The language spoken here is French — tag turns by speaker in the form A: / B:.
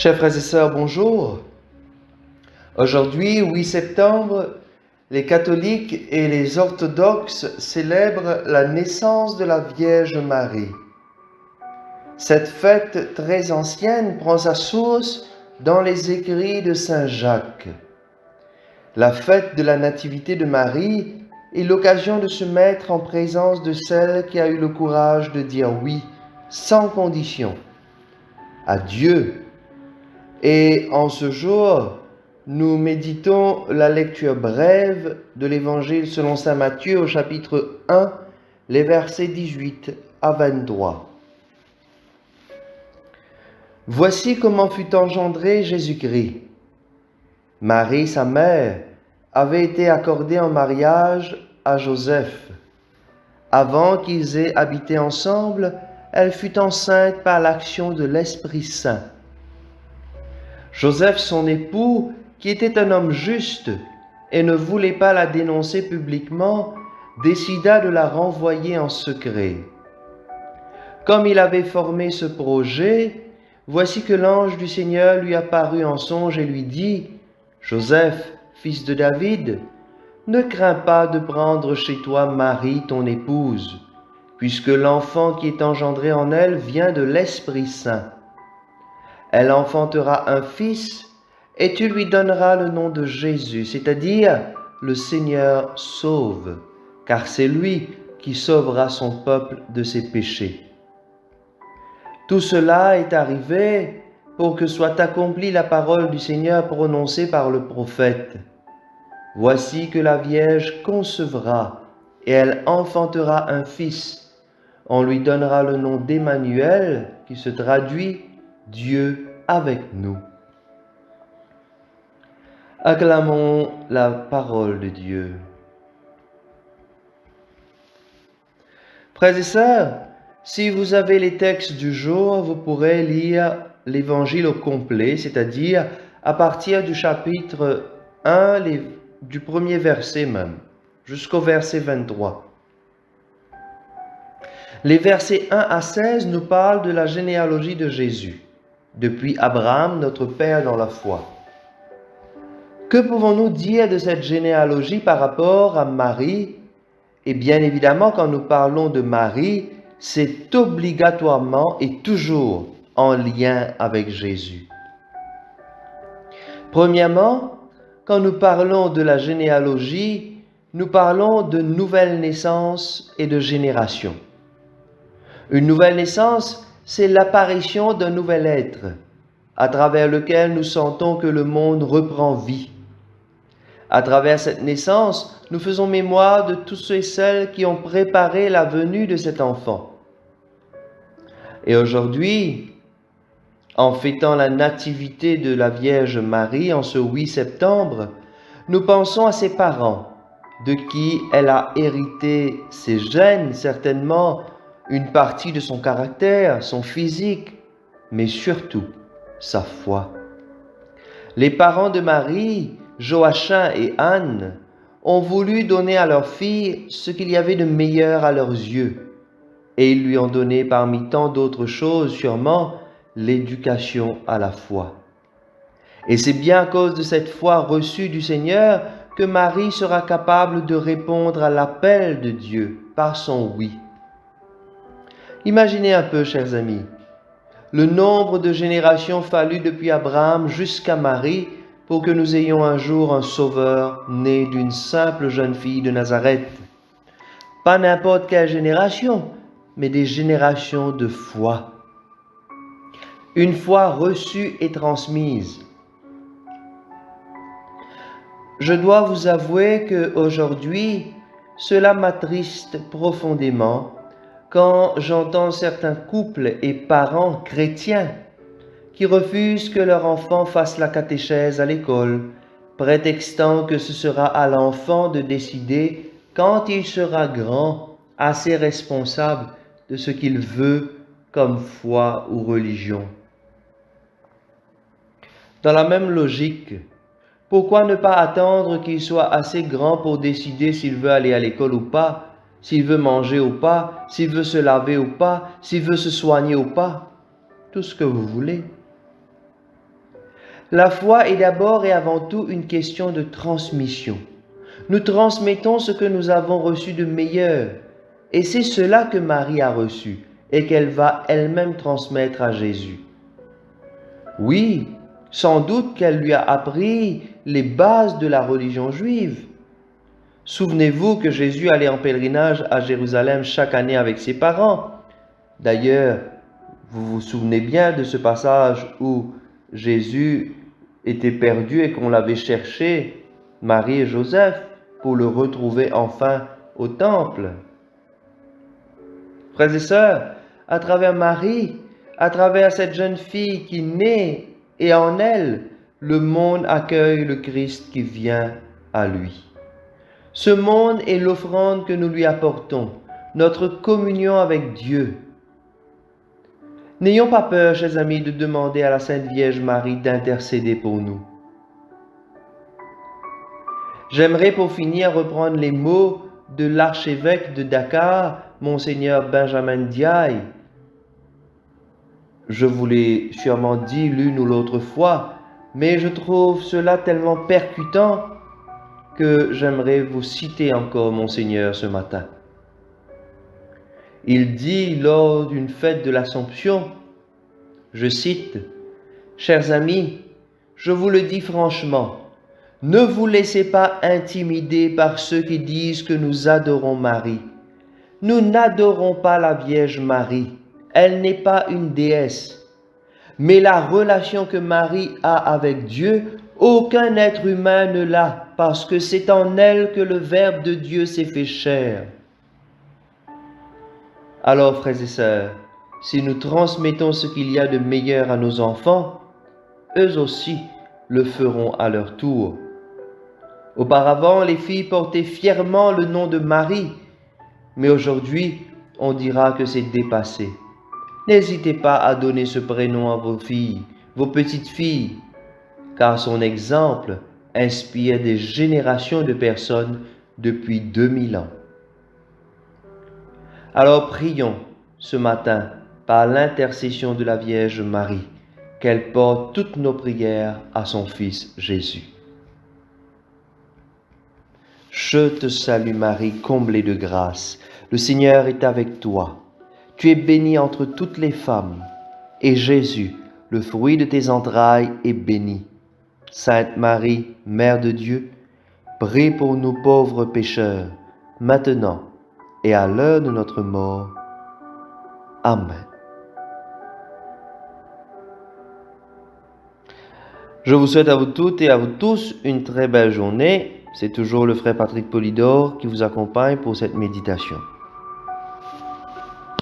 A: Chers frères et sœurs, bonjour. Aujourd'hui, 8 septembre, les catholiques et les orthodoxes célèbrent la naissance de la Vierge Marie. Cette fête très ancienne prend sa source dans les écrits de Saint Jacques. La fête de la Nativité de Marie est l'occasion de se mettre en présence de celle qui a eu le courage de dire oui, sans condition, à Dieu. Et en ce jour, nous méditons la lecture brève de l'Évangile selon saint Matthieu au chapitre 1, les versets 18 à 23. Voici comment fut engendré Jésus-Christ. Marie, sa mère, avait été accordée en mariage à Joseph. Avant qu'ils aient habité ensemble, elle fut enceinte par l'action de l'Esprit Saint. Joseph, son époux, qui était un homme juste et ne voulait pas la dénoncer publiquement, décida de la renvoyer en secret. Comme il avait formé ce projet, voici que l'ange du Seigneur lui apparut en songe et lui dit : « Joseph, fils de David, ne crains pas de prendre chez toi Marie, ton épouse, puisque l'enfant qui est engendré en elle vient de l'Esprit Saint. Elle enfantera un fils, et tu lui donneras le nom de Jésus, c'est-à-dire le Seigneur sauve, car c'est lui qui sauvera son peuple de ses péchés. Tout cela est arrivé pour que soit accomplie la parole du Seigneur prononcée par le prophète. Voici que la Vierge concevra, et elle enfantera un fils. On lui donnera le nom d'Emmanuel, qui se traduit Dieu avec nous. Acclamons la parole de Dieu. Frères et sœurs, si vous avez les textes du jour, vous pourrez lire l'évangile au complet, c'est-à-dire à partir du chapitre 1, du premier verset même, jusqu'au verset 23. Les versets 1 à 16 nous parlent de la généalogie de Jésus, depuis Abraham, notre Père dans la foi. Que pouvons-nous dire de cette généalogie par rapport à Marie? Et bien évidemment, quand nous parlons de Marie, c'est obligatoirement et toujours en lien avec Jésus. Premièrement, quand nous parlons de la généalogie, nous parlons de nouvelle naissance et de génération. Une nouvelle naissance, c'est l'apparition d'un nouvel être, à travers lequel nous sentons que le monde reprend vie. À travers cette naissance, nous faisons mémoire de tous ceux et celles qui ont préparé la venue de cet enfant. Et aujourd'hui, en fêtant la nativité de la Vierge Marie en ce 8 septembre, nous pensons à ses parents, de qui elle a hérité ses gènes, certainement une partie de son caractère, son physique, mais surtout sa foi. Les parents de Marie, Joachim et Anne, ont voulu donner à leur fille ce qu'il y avait de meilleur à leurs yeux, et ils lui ont donné parmi tant d'autres choses sûrement l'éducation à la foi. Et c'est bien à cause de cette foi reçue du Seigneur que Marie sera capable de répondre à l'appel de Dieu par son oui. Imaginez un peu, chers amis, le nombre de générations fallues depuis Abraham jusqu'à Marie pour que nous ayons un jour un sauveur né d'une simple jeune fille de Nazareth. Pas n'importe quelle génération, mais des générations de foi. Une foi reçue et transmise. Je dois vous avouer qu'aujourd'hui, cela m'attriste profondément quand j'entends certains couples et parents chrétiens qui refusent que leur enfant fasse la catéchèse à l'école, prétextant que ce sera à l'enfant de décider, quand il sera grand, assez responsable de ce qu'il veut comme foi ou religion. Dans la même logique, pourquoi ne pas attendre qu'il soit assez grand pour décider s'il veut aller à l'école ou pas, s'il veut manger ou pas, s'il veut se laver ou pas, s'il veut se soigner ou pas, tout ce que vous voulez. La foi est d'abord et avant tout une question de transmission. Nous transmettons ce que nous avons reçu de meilleur, et c'est cela que Marie a reçu et qu'elle va elle-même transmettre à Jésus. Oui, sans doute qu'elle lui a appris les bases de la religion juive. Souvenez-vous que Jésus allait en pèlerinage à Jérusalem chaque année avec ses parents. D'ailleurs, vous vous souvenez bien de ce passage où Jésus était perdu et qu'on l'avait cherché, Marie et Joseph, pour le retrouver enfin au temple. Frères et sœurs, à travers Marie, à travers cette jeune fille qui naît et en elle, le monde accueille le Christ qui vient à lui. Ce monde est l'offrande que nous lui apportons, notre communion avec Dieu. N'ayons pas peur, chers amis, de demander à la Sainte Vierge Marie d'intercéder pour nous. J'aimerais pour finir reprendre les mots de l'archevêque de Dakar, Monseigneur Benjamin Ndiaye. Je vous l'ai sûrement dit l'une ou l'autre fois, mais je trouve cela tellement percutant que j'aimerais vous citer encore Monseigneur ce matin. Il dit lors d'une fête de l'Assomption, je cite, « Chers amis, je vous le dis franchement, ne vous laissez pas intimider par ceux qui disent que nous adorons Marie. Nous n'adorons pas la Vierge Marie, elle n'est pas une déesse. Mais la relation que Marie a avec Dieu, aucun être humain ne l'a, parce que c'est en elle que le Verbe de Dieu s'est fait chair. » Alors, frères et sœurs, si nous transmettons ce qu'il y a de meilleur à nos enfants, eux aussi le feront à leur tour. Auparavant, les filles portaient fièrement le nom de Marie, mais aujourd'hui, on dira que c'est dépassé. N'hésitez pas à donner ce prénom à vos filles, vos petites filles, car son exemple inspire des générations de personnes depuis 2000 ans. Alors prions ce matin par l'intercession de la Vierge Marie, qu'elle porte toutes nos prières à son Fils Jésus. Je te salue Marie, comblée de grâce, le Seigneur est avec toi. Tu es bénie entre toutes les femmes, et Jésus, le fruit de tes entrailles, est béni. Sainte Marie, Mère de Dieu, prie pour nous pauvres pécheurs, maintenant et à l'heure de notre mort. Amen. Je vous souhaite à vous toutes et à vous tous une très belle journée. C'est toujours le frère Patrick Polydor qui vous accompagne pour cette méditation.